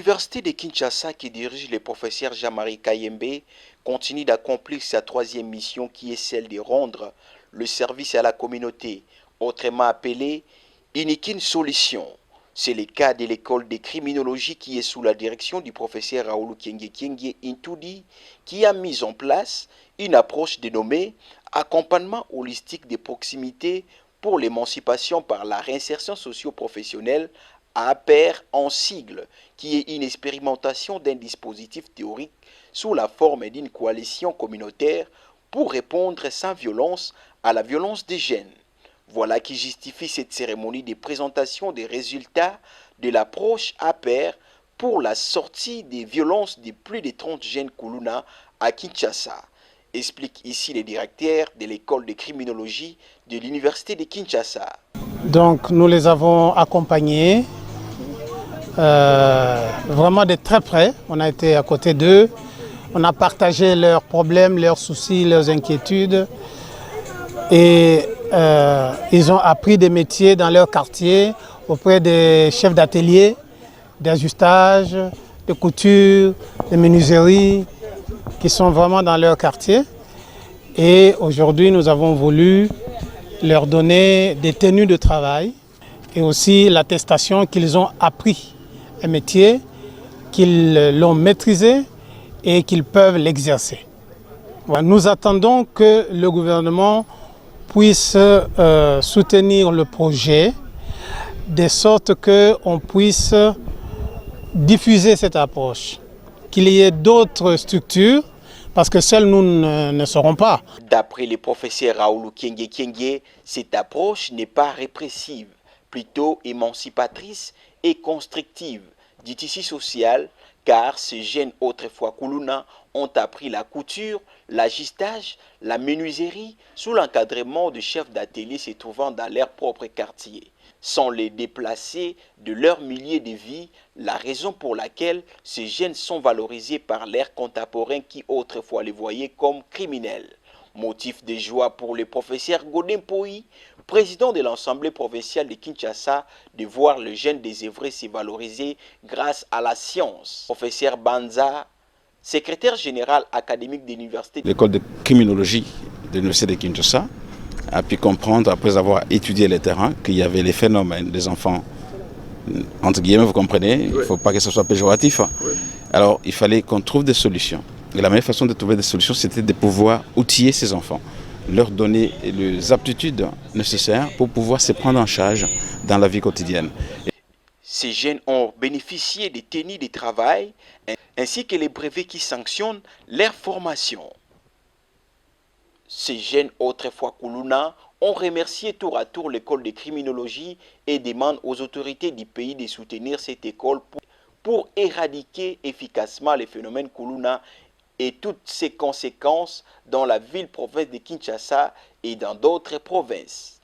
L'université de Kinshasa, qui dirige le professeur Jean-Marie Kayembe, continue d'accomplir sa troisième mission qui est celle de rendre le service à la communauté, autrement appelé Inikin Solution. C'est le cas de l'école de criminologie qui est sous la direction du professeur Raoulou Kenge Intudi, qui a mis en place une approche dénommée accompagnement holistique de proximité pour l'émancipation par la réinsertion socio-professionnelle, APER en sigle, qui est une expérimentation d'un dispositif théorique sous la forme d'une coalition communautaire pour répondre sans violence à la violence des jeunes. Voilà qui justifie cette cérémonie de présentation des résultats de l'approche APER pour la sortie des violences de plus de 30 jeunes Kuluna à Kinshasa. Explique ici le directeur de l'école de criminologie de l'université de Kinshasa. Donc nous les avons accompagnés vraiment de très près. On a été à côté d'eux, on a partagé leurs problèmes, leurs soucis, leurs inquiétudes. Et ils ont appris des métiers dans leur quartier auprès des chefs d'atelier, d'ajustage, de couture, de menuiserie, qui sont vraiment dans leur quartier. Et aujourd'hui, nous avons voulu leur donner des tenues de travail et aussi l'attestation qu'ils ont appris un métier, qu'ils l'ont maîtrisé et qu'ils peuvent l'exercer. Nous attendons que le gouvernement puisse soutenir le projet de sorte qu'on puisse diffuser cette approche, qu'il y ait d'autres structures, parce que seuls nous ne saurons pas. D'après le professeur Raoulou Kenge, cette approche n'est pas répressive, plutôt émancipatrice et constructive du tissu social, car ces jeunes autrefois Kuluna ont appris la couture, l'agistage, la menuiserie sous l'encadrement de chefs d'atelier se trouvant dans leur propre quartier, sans les déplacer de leur milieu de vie, la raison pour laquelle ces jeunes sont valorisés par leurs contemporains qui autrefois les voyaient comme criminels. Motif de joie pour le professeur Godin Poi, président de l'Assemblée provinciale de Kinshasa, de voir le jeune désœuvré se valoriser grâce à la science. Professeur Banza, secrétaire général académique de l'université. L'école de criminologie de l'université de Kinshasa a pu comprendre, après avoir étudié le terrain, qu'il y avait les phénomènes des enfants, entre guillemets, vous comprenez, il ne faut pas que ce soit péjoratif. Alors, il fallait qu'on trouve des solutions. Et la meilleure façon de trouver des solutions, c'était de pouvoir outiller ces enfants, leur donner les aptitudes nécessaires pour pouvoir se prendre en charge dans la vie quotidienne. Ces jeunes ont bénéficié des tenues de travail ainsi que les brevets qui sanctionnent leur formation. Ces jeunes autrefois Kuluna ont remercié tour à tour l'école de criminologie et demandent aux autorités du pays de soutenir cette école pour éradiquer efficacement les phénomènes Kuluna et toutes ses conséquences dans la ville-province de Kinshasa et dans d'autres provinces.